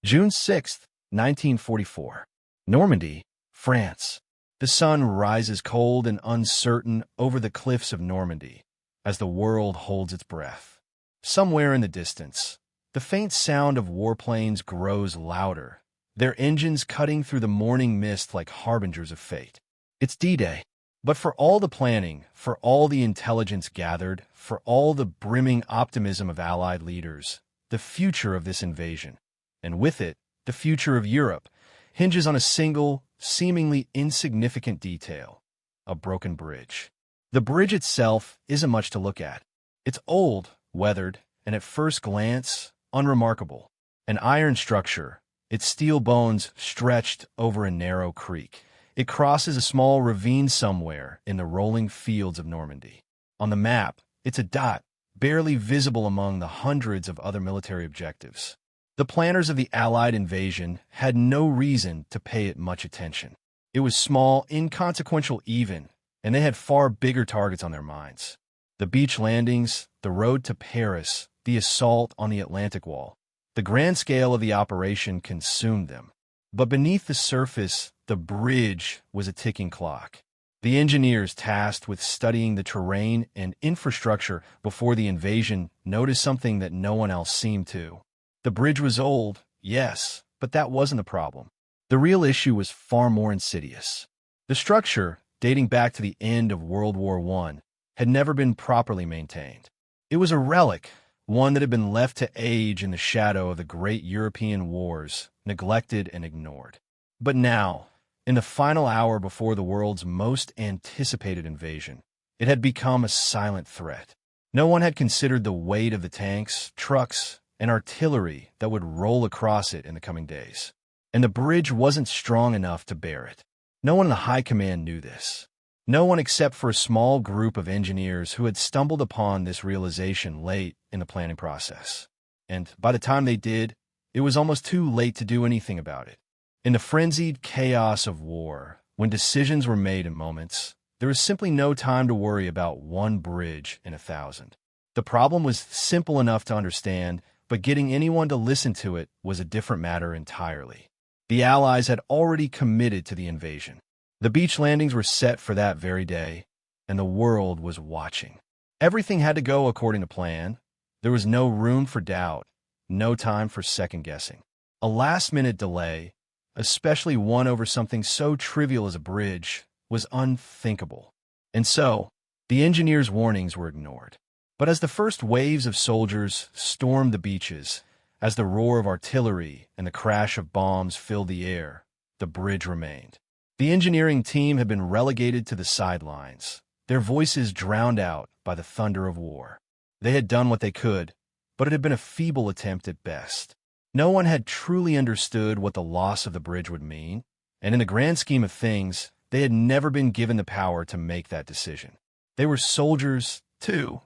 June 6th, 1944. Normandy, France. The sun rises cold and uncertain over the cliffs of Normandy as the world holds its breath. Somewhere in the distance, the faint sound of warplanes grows louder, their engines cutting through the morning mist like harbingers of fate. It's D-Day. But for all the planning, for all the intelligence gathered, for all the brimming optimism of Allied leaders, the future of this invasion, and with it, the future of Europe, hinges on a single, seemingly insignificant detail: a broken bridge. The bridge itself isn't much to look at. It's old, weathered, and at first glance, unremarkable. An iron structure, its steel bones stretched over a narrow creek. It crosses a small ravine somewhere in the rolling fields of Normandy. On the map, it's a dot, barely visible among the hundreds of other military objectives. The planners of the Allied invasion had no reason to pay it much attention. It was small, inconsequential even, and they had far bigger targets on their minds. The beach landings, the road to Paris, the assault on the Atlantic Wall. The grand scale of the operation consumed them. But beneath the surface, the bridge was a ticking clock. The engineers tasked with studying the terrain and infrastructure before the invasion noticed something that no one else seemed to. The bridge was old, yes, but that wasn't the problem. The real issue was far more insidious. The structure, dating back to the end of World War I, had never been properly maintained. It was a relic, one that had been left to age in the shadow of the great European wars, neglected and ignored. But now, in the final hour before the world's most anticipated invasion, it had become a silent threat. No one had considered the weight of the tanks, trucks, and artillery that would roll across it in the coming days. And the bridge wasn't strong enough to bear it. No one in the high command knew this. No one except for a small group of engineers who had stumbled upon this realization late in the planning process. And by the time they did, it was almost too late to do anything about it. In the frenzied chaos of war, when decisions were made in moments, there was simply no time to worry about one bridge in 1,000. The problem was simple enough to understand, but getting anyone to listen to it was a different matter entirely. The Allies had already committed to the invasion. The beach landings were set for that very day, and the world was watching. Everything had to go according to plan. There was no room for doubt, no time for second-guessing. A last-minute delay, especially one over something so trivial as a bridge, was unthinkable. And so, the engineers' warnings were ignored. But as the first waves of soldiers stormed the beaches, as the roar of artillery and the crash of bombs filled the air, the bridge remained. The engineering team had been relegated to the sidelines, their voices drowned out by the thunder of war. They had done what they could, but it had been a feeble attempt at best. No one had truly understood what the loss of the bridge would mean, and in the grand scheme of things, they had never been given the power to make that decision. They were soldiers, too,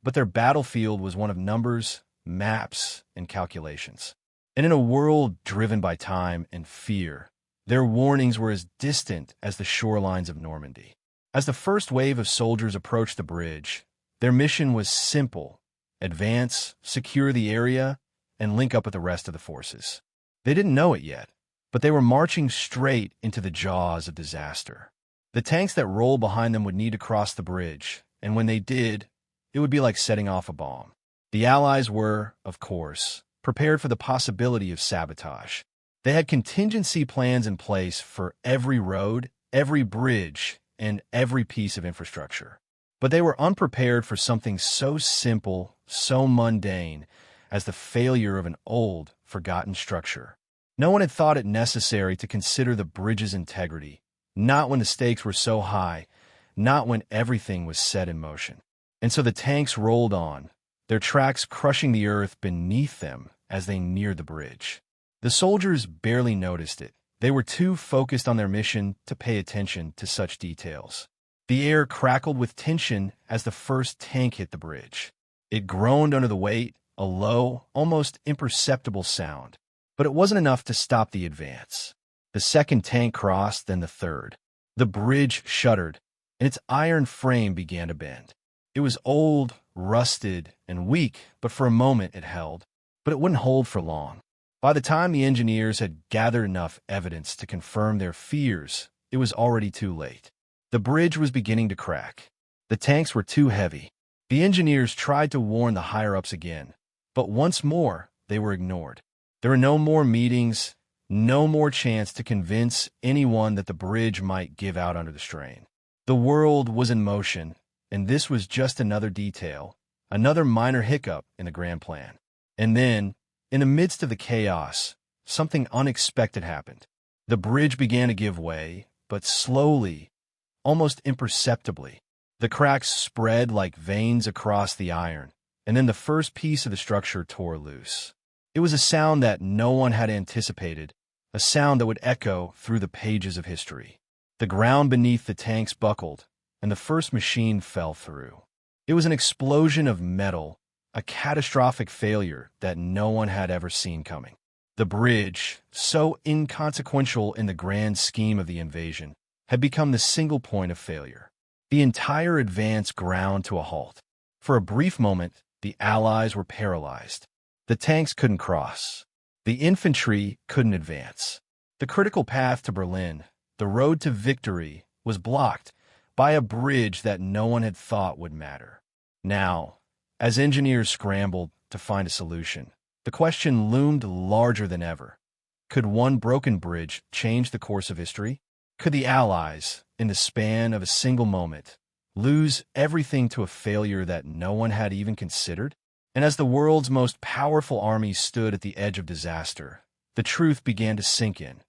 but their battlefield was one of numbers, maps, and calculations. And in a world driven by time and fear, their warnings were as distant as the shorelines of Normandy. As the first wave of soldiers approached the bridge, their mission was simple: advance, secure the area, and link up with the rest of the forces. They didn't know it yet, but they were marching straight into the jaws of disaster. The tanks that rolled behind them would need to cross the bridge, and when they did, it would be like setting off a bomb. The Allies were, of course, prepared for the possibility of sabotage. They had contingency plans in place for every road, every bridge, and every piece of infrastructure. But they were unprepared for something so simple, so mundane, as the failure of an old, forgotten structure. No one had thought it necessary to consider the bridge's integrity, not when the stakes were so high, not when everything was set in motion. And so the tanks rolled on, their tracks crushing the earth beneath them as they neared the bridge. The soldiers barely noticed it. They were too focused on their mission to pay attention to such details. The air crackled with tension as the first tank hit the bridge. It groaned under the weight, a low, almost imperceptible sound. But it wasn't enough to stop the advance. The second tank crossed, then the third. The bridge shuddered, and its iron frame began to bend. It was old, rusted, and weak, but for a moment it held. But it wouldn't hold for long. By the time the engineers had gathered enough evidence to confirm their fears, it was already too late. The bridge was beginning to crack. The tanks were too heavy. The engineers tried to warn the higher-ups again, but once more, they were ignored. There were no more meetings, no more chance to convince anyone that the bridge might give out under the strain. The world was in motion, and this was just another detail, another minor hiccup in the grand plan. And then, in the midst of the chaos, something unexpected happened. The bridge began to give way, but slowly, almost imperceptibly. The cracks spread like veins across the iron, and then the first piece of the structure tore loose. It was a sound that no one had anticipated, a sound that would echo through the pages of history. The ground beneath the tanks buckled, and the first machine fell through. It was an explosion of metal, a catastrophic failure that no one had ever seen coming. The bridge, so inconsequential in the grand scheme of the invasion, had become the single point of failure. The entire advance ground to a halt. For a brief moment, the Allies were paralyzed. The tanks couldn't cross. The infantry couldn't advance. The critical path to Berlin, the road to victory, was blocked by a bridge that no one had thought would matter. Now, as engineers scrambled to find a solution, the question loomed larger than ever. Could one broken bridge change the course of history? Could the Allies, in the span of a single moment, lose everything to a failure that no one had even considered? And as the world's most powerful army stood at the edge of disaster, the truth began to sink in.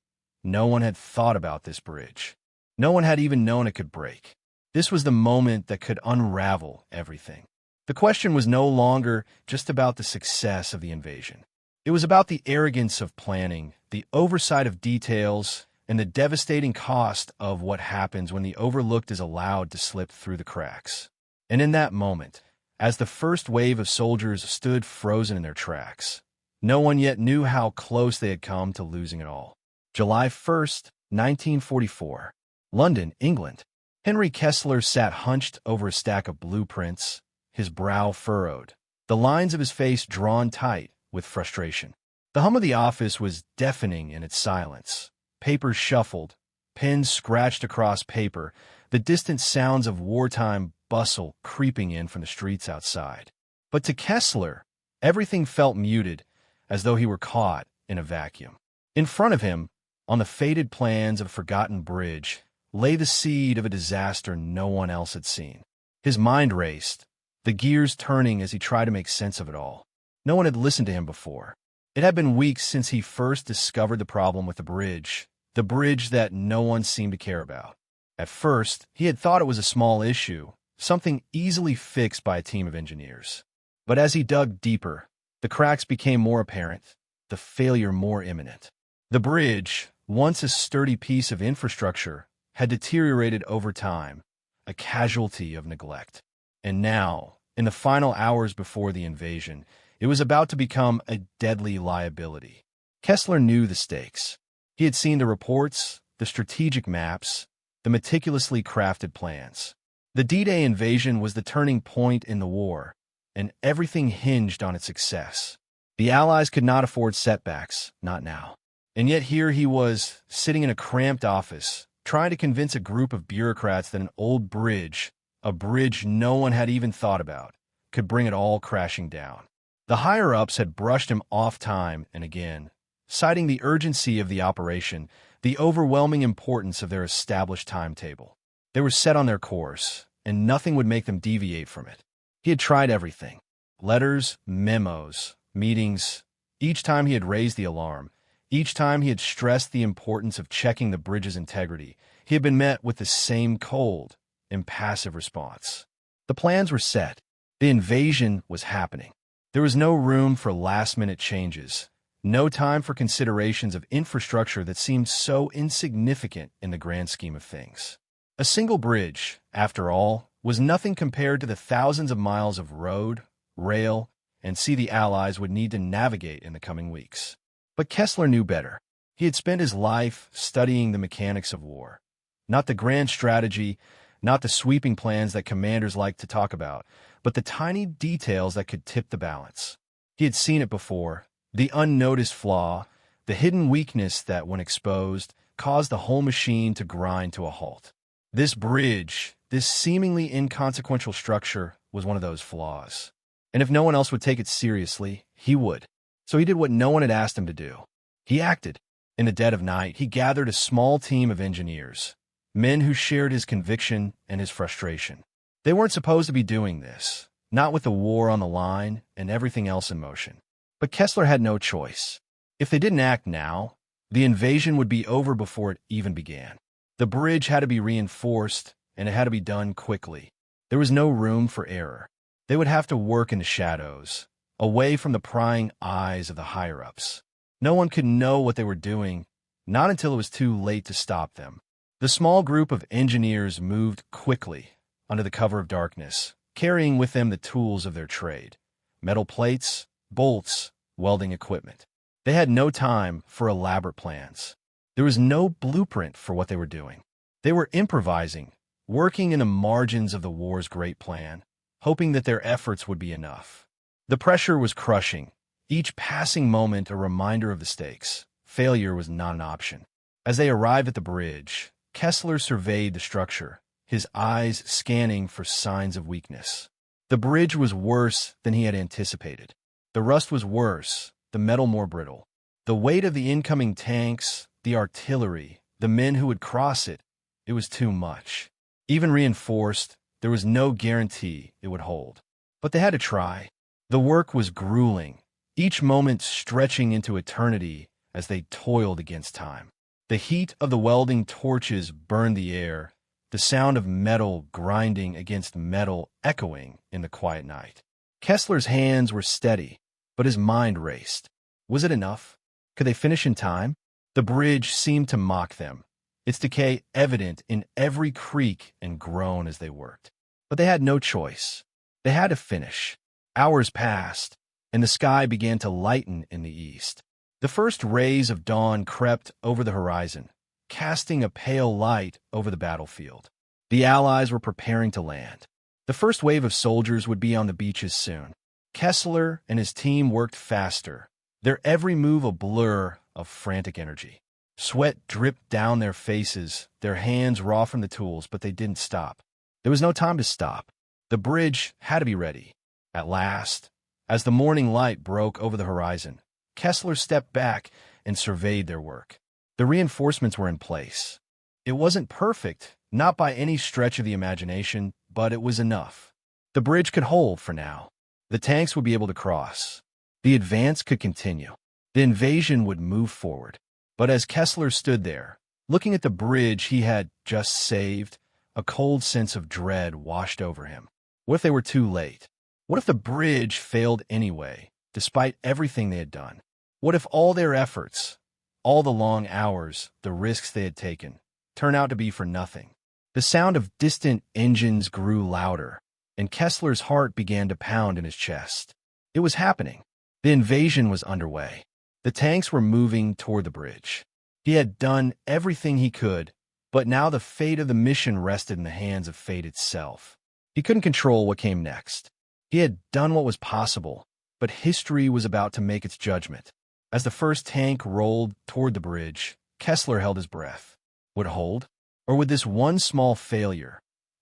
No one had thought about this bridge. No one had even known it could break. This was the moment that could unravel everything. The question was no longer just about the success of the invasion. It was about the arrogance of planning, the oversight of details, and the devastating cost of what happens when the overlooked is allowed to slip through the cracks. And in that moment, as the first wave of soldiers stood frozen in their tracks, no one yet knew how close they had come to losing it all. July 1st, 1944. London, England. Henry Kessler sat hunched over a stack of blueprints, his brow furrowed, the lines of his face drawn tight with frustration. The hum of the office was deafening in its silence. Papers shuffled, pens scratched across paper, the distant sounds of wartime bustle creeping in from the streets outside. But to Kessler, everything felt muted, as though he were caught in a vacuum. In front of him, on the faded plans of a forgotten bridge, lay the seed of a disaster no one else had seen. His mind raced, the gears turning as he tried to make sense of it all. No one had listened to him before. It had been weeks since he first discovered the problem with the bridge that no one seemed to care about. At first, he had thought it was a small issue, something easily fixed by a team of engineers. But as he dug deeper, the cracks became more apparent, the failure more imminent. The bridge, once a sturdy piece of infrastructure, had deteriorated over time, a casualty of neglect. And now, in the final hours before the invasion, it was about to become a deadly liability. Kessler knew the stakes. He had seen the reports, the strategic maps, the meticulously crafted plans. The D-Day invasion was the turning point in the war, and everything hinged on its success. The Allies could not afford setbacks, not now. And yet here he was, sitting in a cramped office, trying to convince a group of bureaucrats that an old bridge, a bridge no one had even thought about, could bring it all crashing down. The higher-ups had brushed him off time and again, citing the urgency of the operation, the overwhelming importance of their established timetable. They were set on their course, and nothing would make them deviate from it. He had tried everything. Letters, memos, meetings. Each time he had raised the alarm, each time he had stressed the importance of checking the bridge's integrity, he had been met with the same cold, impassive response. The plans were set. The invasion was happening. There was no room for last-minute changes, no time for considerations of infrastructure that seemed so insignificant in the grand scheme of things. A single bridge, after all, was nothing compared to the thousands of miles of road, rail, and sea the Allies would need to navigate in the coming weeks. But Kessler knew better. He had spent his life studying the mechanics of war. Not the grand strategy, not the sweeping plans that commanders like to talk about, but the tiny details that could tip the balance. He had seen it before, The unnoticed flaw, the hidden weakness that, when exposed, caused the whole machine to grind to a halt. This bridge, this seemingly inconsequential structure, was one of those flaws. And if no one else would take it seriously, he would. So he did what no one had asked him to do. He acted. In the dead of night, he gathered a small team of engineers, men who shared his conviction and his frustration. They weren't supposed to be doing this, not with the war on the line and everything else in motion. But Kessler had no choice. If they didn't act now, the invasion would be over before it even began. The bridge had to be reinforced, and it had to be done quickly. There was no room for error. They would have to work in the shadows, away from the prying eyes of the higher-ups. No one could know what they were doing, not until it was too late to stop them. The small group of engineers moved quickly, under the cover of darkness, carrying with them the tools of their trade: metal plates, bolts, welding equipment. They had no time for elaborate plans. There was no blueprint for what they were doing. They were improvising, working in the margins of the war's great plan, hoping that their efforts would be enough. The pressure was crushing, each passing moment a reminder of the stakes. Failure was not an option. As they arrived at the bridge, Kessler surveyed the structure, his eyes scanning for signs of weakness. The bridge was worse than he had anticipated. The rust was worse, the metal more brittle. The weight of the incoming tanks, the artillery, the men who would cross it, it was too much. Even reinforced, there was no guarantee it would hold. But they had to try. The work was grueling, each moment stretching into eternity as they toiled against time. The heat of the welding torches burned the air, the sound of metal grinding against metal echoing in the quiet night. Kessler's hands were steady, but his mind raced. Was it enough? Could they finish in time? The bridge seemed to mock them, its decay evident in every creak and groan as they worked. But they had no choice. They had to finish. Hours passed, and the sky began to lighten in the east. The first rays of dawn crept over the horizon, casting a pale light over the battlefield. The Allies were preparing to land. The first wave of soldiers would be on the beaches soon. Kessler and his team worked faster, their every move a blur of frantic energy. Sweat dripped down their faces, their hands raw from the tools, but they didn't stop. There was no time to stop. The bridge had to be ready. At last, as the morning light broke over the horizon, Kessler stepped back and surveyed their work. The reinforcements were in place. It wasn't perfect, not by any stretch of the imagination, but it was enough. The bridge could hold for now. The tanks would be able to cross. The advance could continue. The invasion would move forward. But as Kessler stood there, looking at the bridge he had just saved, a cold sense of dread washed over him. What if they were too late? What if the bridge failed anyway, despite everything they had done? What if all their efforts, all the long hours, the risks they had taken, turned out to be for nothing? The sound of distant engines grew louder, and Kessler's heart began to pound in his chest. It was happening. The invasion was underway. The tanks were moving toward the bridge. He had done everything he could, but now the fate of the mission rested in the hands of fate itself. He couldn't control what came next. He had done what was possible, but history was about to make its judgment. As the first tank rolled toward the bridge, Kessler held his breath. Would it hold? Or would this one small failure,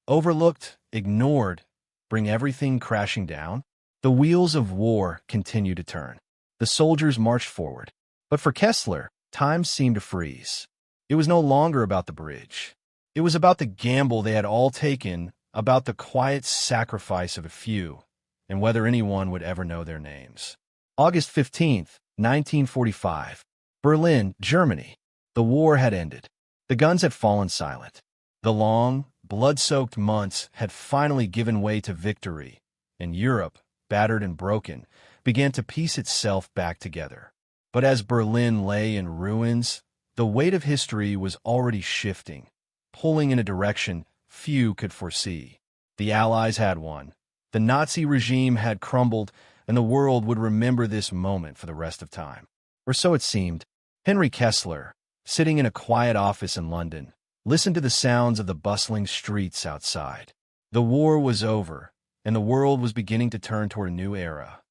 overlooked, ignored, bring everything crashing down? The wheels of war continued to turn. The soldiers marched forward. But for Kessler, time seemed to freeze. It was no longer about the bridge. It was about the gamble they had all taken, about the quiet sacrifice of a few, and whether anyone would ever know their names. August 15th, 1945. Berlin, Germany. The war had ended. The guns had fallen silent. The long, blood-soaked months had finally given way to victory, and Europe, battered and broken, began to piece itself back together. But as Berlin lay in ruins, the weight of history was already shifting, pulling in a direction few could foresee. The Allies had won. The Nazi regime had crumbled, and the world would remember this moment for the rest of time. Or so it seemed. Henry Kessler, sitting in a quiet office in London, listened to the sounds of the bustling streets outside. The war was over, and the world was beginning to turn toward a new era.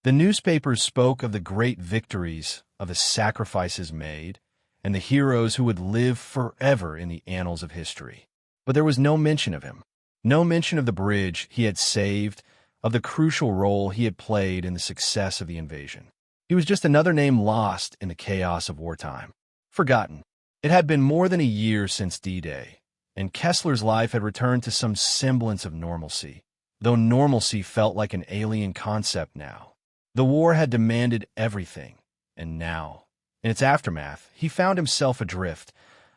The newspapers spoke of the great victories, of the sacrifices made, and the heroes who would live forever in the annals of history. But there was no mention of him. No mention of the bridge he had saved, of the crucial role he had played in the success of the invasion. He was just another name lost in the chaos of wartime. Forgotten. It had been more than a year since D-Day, and Kessler's life had returned to some semblance of normalcy, though normalcy felt like an alien concept now. The war had demanded everything, and now, in its aftermath, he found himself adrift,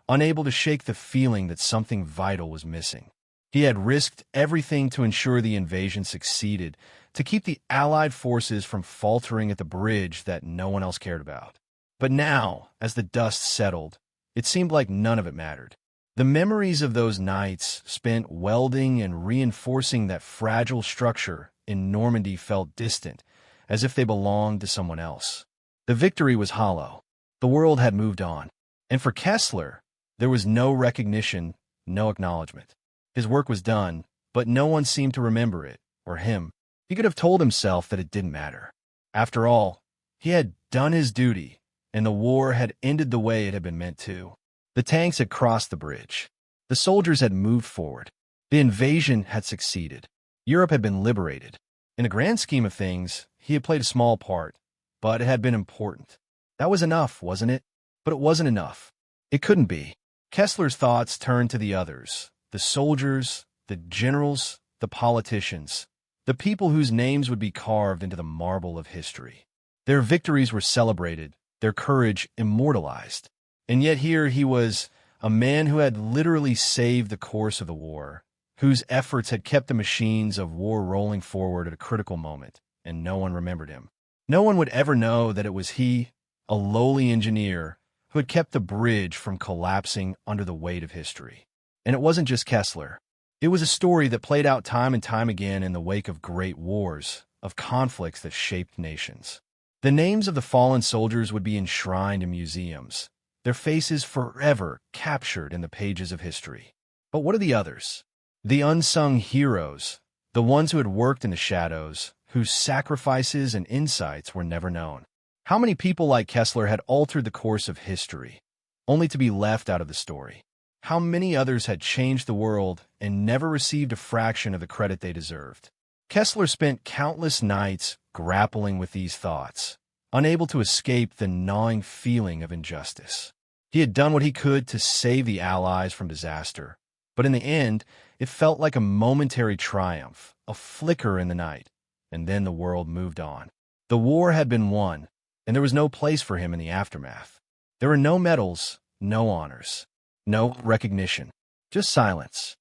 unable to shake the feeling that something vital was missing. He had risked everything to ensure the invasion succeeded, to keep the Allied forces from faltering at the bridge that no one else cared about. But now, as the dust settled, it seemed like none of it mattered. The memories of those nights spent welding and reinforcing that fragile structure in Normandy felt distant, as if they belonged to someone else. The victory was hollow. The world had moved on. And for Kessler, there was no recognition, no acknowledgement. His work was done, but no one seemed to remember it, or him. He could have told himself that it didn't matter. After all, he had done his duty, and the war had ended the way it had been meant to. The tanks had crossed the bridge. The soldiers had moved forward. The invasion had succeeded. Europe had been liberated. In the grand scheme of things, he had played a small part, but it had been important. That was enough, wasn't it? But it wasn't enough. It couldn't be. Kessler's thoughts turned to the others, the soldiers, the generals, the politicians, the people whose names would be carved into the marble of history. Their victories were celebrated, their courage immortalized. And yet here he was, a man who had literally saved the course of the war, whose efforts had kept the machines of war rolling forward at a critical moment, and no one remembered him. No one would ever know that it was he, a lowly engineer, who had kept the bridge from collapsing under the weight of history. And it wasn't just Kessler. It was a story that played out time and time again in the wake of great wars, of conflicts that shaped nations. The names of the fallen soldiers would be enshrined in museums, their faces forever captured in the pages of history. But what of the others? The unsung heroes, the ones who had worked in the shadows, whose sacrifices and insights were never known. How many people like Kessler had altered the course of history, only to be left out of the story? How many others had changed the world and never received a fraction of the credit they deserved? Kessler spent countless nights grappling with these thoughts, unable to escape the gnawing feeling of injustice. He had done what he could to save the Allies from disaster, but in the end, it felt like a momentary triumph, a flicker in the night, and then the world moved on. The war had been won, and there was no place for him in the aftermath. There were no medals, no honors. No recognition, just silence.